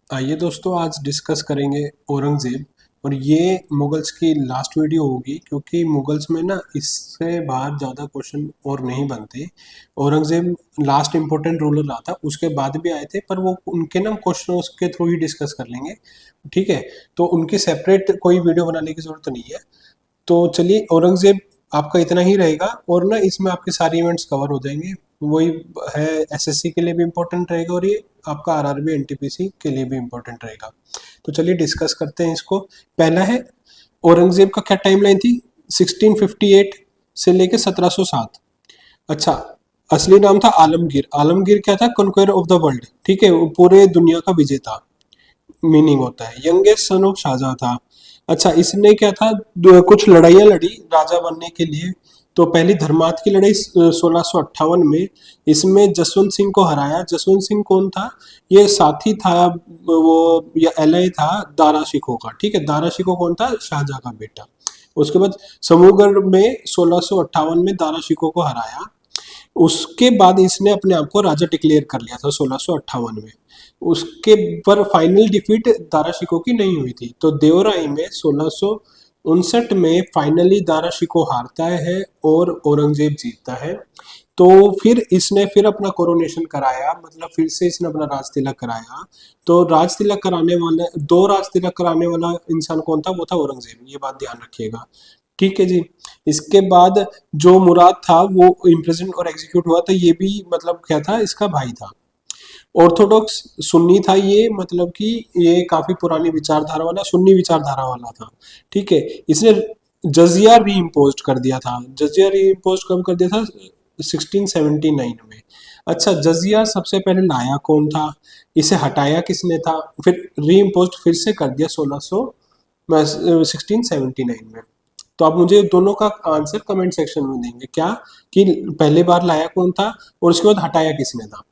आइए दोस्तों, आज डिस्कस करेंगे औरंगज़ेब। और ये मुगल्स की लास्ट वीडियो होगी, क्योंकि मुगल्स में ना इससे बाहर ज़्यादा क्वेश्चन और नहीं बनते। औरंगज़ेब लास्ट इम्पोर्टेंट रूलर रहा था, उसके बाद भी आए थे, पर वो उनके ना क्वेश्चन के थ्रू ही डिस्कस कर लेंगे। ठीक है, तो उनकी सेपरेट कोई वीडियो बनाने की ज़रूरत नहीं है। तो चलिए, औरंगज़ेब आपका इतना ही रहेगा, और ना इसमें आपके सारे इवेंट्स कवर हो जाएंगे। वही है, एसएससी के लिए भी इम्पोर्टेंट रहेगा, और ये आपका आरआरबी एनटीपीसी के लिए भी इम्पोर्टेंट रहेगा। तो चलिए डिस्कस करते हैं इसको। पहला है, औरंगज़ेब का क्या टाइमलाइन थी? 1658 से लेके 1707। अच्छा, असली नाम था आलमगीर। आलमगीर क्या था? कॉन्क्वेर ऑफ द वर्ल्ड। ठीक है, वो पूरे दुनिया का विजेता मीनिंग होता है। यंगेस्ट सन ऑफ शाहजहां था। अच्छा, इसने क्या था, कुछ लड़ाइयाँ लड़ी राजा बनने के लिए। तो पहली धर्मार्थ की लड़ाई 1658 में, इसमें जसवंत सिंह को हराया। जसवंत सिंह कौन था? ये साथी था, वो या एलआई था दारा शिकोह का। ठीक है, दारा शिकोह कौन था? शाहजहां का बेटा। उसके बाद समूहगढ़ में 1658 में दारा शिकोह को हराया। उसके बाद इसने अपने आप को राजा डिक्लेयर कर लिया था 1658 में। उसके पर फाइनल डिफीट दारा शिकोह की नहीं हुई थी। तो देवराई में 1659 में फाइनली दारा शिकोह हारता है और औरंगजेब जीतता है। तो फिर इसने फिर अपना कोरोनेशन कराया, मतलब फिर से इसने अपना राज तिलक कराया। तो राज तिलक कराने वाले, दो राज तिलक कराने वाला इंसान कौन था? वो था औरंगजेब। ये बात ध्यान रखिएगा। ठीक है जी। इसके बाद जो मुराद था वो इम्प्रिजन और एग्जीक्यूट हुआ था। ये भी मतलब क्या था? इसका भाई था। ऑर्थोडॉक्स सुन्नी था ये, मतलब कि ये काफी पुरानी विचारधारा वाला, सुन्नी विचारधारा वाला था। ठीक है, इसने जजिया री इम्पोज कर दिया था। जजिया री इम्पोज कब कर दिया था? 1679 में। अच्छा, जजिया सबसे पहले लाया कौन था? इसे हटाया किसने था? फिर री इम्पोज फिर से कर दिया 1679 में। तो आप मुझे दोनों का आंसर कमेंट सेक्शन में देंगे क्या, कि पहले बार लाया कौन था और उसके बाद हटाया किसने था।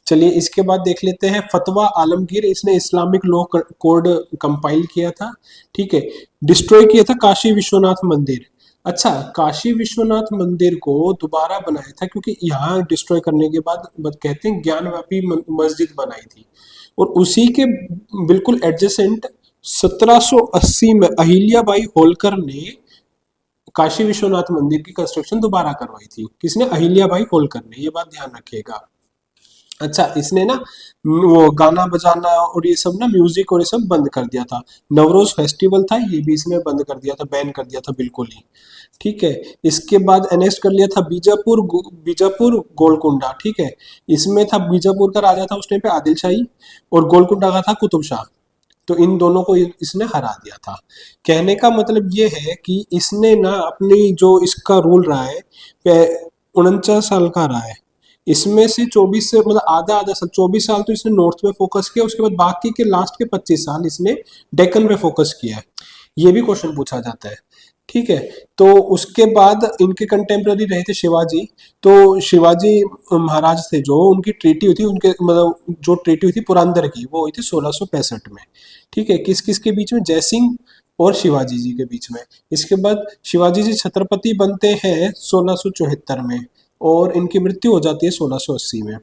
चलिए, इसके बाद देख लेते हैं फतवा आलमगीर। इसने इस्लामिक लॉ कोड कंपाइल किया था। ठीक है, डिस्ट्रॉय किया था काशी विश्वनाथ मंदिर। अच्छा, काशी विश्वनाथ मंदिर को दोबारा बनाया था, क्योंकि यहाँ डिस्ट्रॉय करने के बाद कहते हैं ज्ञानवापी मस्जिद बनाई थी। और उसी के बिल्कुल एडजेसेंट 1780 में अहिल्याबाई होलकर ने काशी विश्वनाथ मंदिर की कंस्ट्रक्शन दोबारा करवाई थी। किसने? अहिल्याबाई होलकर ने। ये बात ध्यान रखिएगा। अच्छा, इसने ना वो गाना बजाना और ये सब ना, म्यूजिक और ये सब बंद कर दिया था। नवरोज फेस्टिवल था, ये भी इसने बंद कर दिया था, बैन कर दिया था बिल्कुल ही। ठीक है, इसके बाद एनेक्स कर लिया था बीजापुर, बीजापुर गोलकुंडा। ठीक है, इसमें था, बीजापुर का राजा था उस टाइम पे आदिल शाही, और गोलकुंडा का था कुतुब शाह। तो इन दोनों को इसने हरा दिया था। कहने का मतलब ये है कि इसने ना अपनी जो इसका रूल रहा है, 49 साल का रहा है। इसमें से 24 से मतलब आधा आधा साल, 24 साल तो इसने नॉर्थ में फोकस किया। उसके बाद बाकी के लास्ट के 25 साल इसने डेक्कन पे फोकस किया है। ये भी क्वेश्चन पूछा जाता है। ठीक है, तो उसके बाद इनके कंटेम्प्रेरी रहे थे शिवाजी। तो शिवाजी महाराज थे, जो उनकी ट्रीटी हुई थी, उनके मतलब जो ट्रीटी हुई थी पुरंदर की, वो हुई थी 1665 में। ठीक है, किस किस के बीच में? जयसिंह और शिवाजी जी के बीच में। इसके बाद शिवाजी जी छत्रपति बनते हैं 1674 में, और इनकी मृत्यु हो जाती है 1680 में।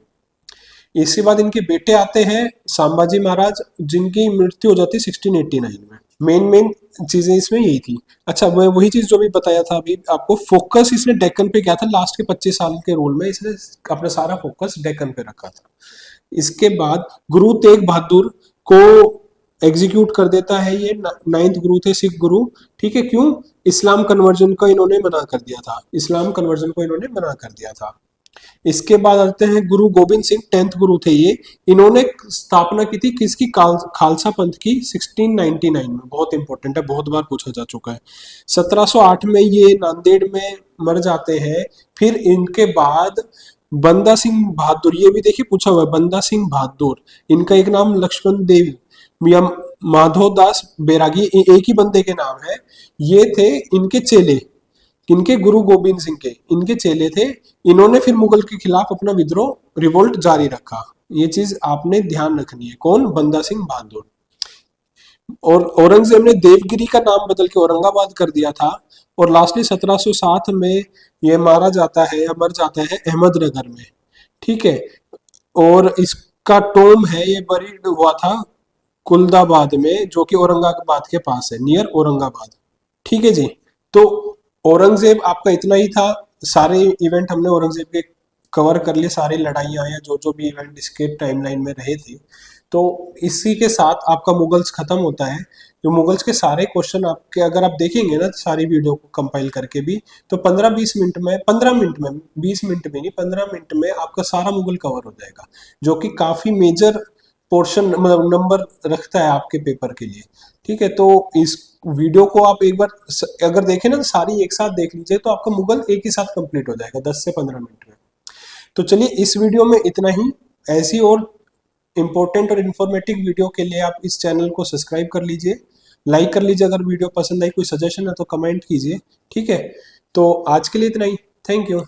इसके बाद इनके बेटे आते हैं संभाजी महाराज, जिनकी मृत्यु हो जाती है 1689 में। मेन मेन चीजें इसमें यही थी। अच्छा, मैं वही चीज जो भी बताया था अभी आपको, फोकस इसने डेक्कन पे किया था। लास्ट के 25 साल के रोल में इसने अपना सारा फोकस डेक्कन पे रखा था। इसके बाद गुरु तेग बहादुर को एग्जीक्यूट कर देता है ये। नाइन्थ गुरु थे, सिख गुरु। ठीक है, क्यों? इस्लाम कन्वर्जन को इन्होंने मना कर दिया था। इस्लाम कन्वर्जन को इन्होंने मना कर दिया था। इसके बाद आते हैं गुरु गोविंद सिंह, 10th गुरु थे ये। इन्होंने स्थापना की थी किसकी? खालसा पंथ की, 1699 में। बहुत इंपॉर्टेंट है, बहुत बार पूछा जा चुका है। 1708 में ये नांदेड़ में मर जाते हैं। फिर इनके बाद बंदा सिंह बहादुर, ये भी देखिए पूछा हुआ है, बंदा सिंह बहादुर। इनका एक नाम लक्ष्मण देव या माधव दास बैरागी, एक ही बंदे के नाम है। ये थे इनके चेले, इनके गुरु गोविंद सिंह के इनके चेले थे। इन्होंने फिर मुगल के खिलाफ अपना विद्रोह, रिवोल्ट जारी रखा। ये चीज आपने ध्यान रखनी है। कौन? बंदा सिंह बहादुर। और औरंगजेब ने देवगिरी का नाम बदल के औरंगाबाद कर दिया था। और लास्टली 1707 में ये मारा जाता है या मर जाता है अहमदनगर में। ठीक है, और इसका टोम है, ये बरीड हुआ था कुल्दाबाद में, जो कि औरंगाबाद के पास है, नियर औरंगाबाद। ठीक है जी। तो औरंगजेब आपका इतना ही था, सारे इवेंट हमने औरंगजेब के कवर कर लिए, सारी लड़ाइयाँ या जो जो भी इवेंट इसके टाइमलाइन में रहे थे। तो इसी के साथ आपका मुगल्स खत्म होता है। जो मुगल्स के सारे क्वेश्चन आपके अगर आप देखेंगे ना सारी वीडियो को कंपाइल करके भी, तो 15-20 मिनट में, 15 मिनट में, 20 मिनट में नहीं, 15 मिनट में आपका सारा मुगल कवर हो जाएगा, जो कि काफी मेजर पोर्शन मतलब नंबर रखता है आपके पेपर के लिए। ठीक है, तो इस वीडियो को आप एक बार अगर देखें ना तो सारी एक साथ देख लीजिए, तो आपका मुगल एक ही साथ कंप्लीट हो जाएगा 10 से 15 मिनट में। तो चलिए इस वीडियो में इतना ही। ऐसी और इंपॉर्टेंट और इन्फॉर्मेटिव वीडियो के लिए आप इस चैनल को सब्सक्राइब कर लीजिए, लाइक कर लीजिए, अगर वीडियो पसंद आई, कोई सजेशन है तो कमेंट कीजिए। ठीक है, तो आज के लिए इतना ही। Thank you.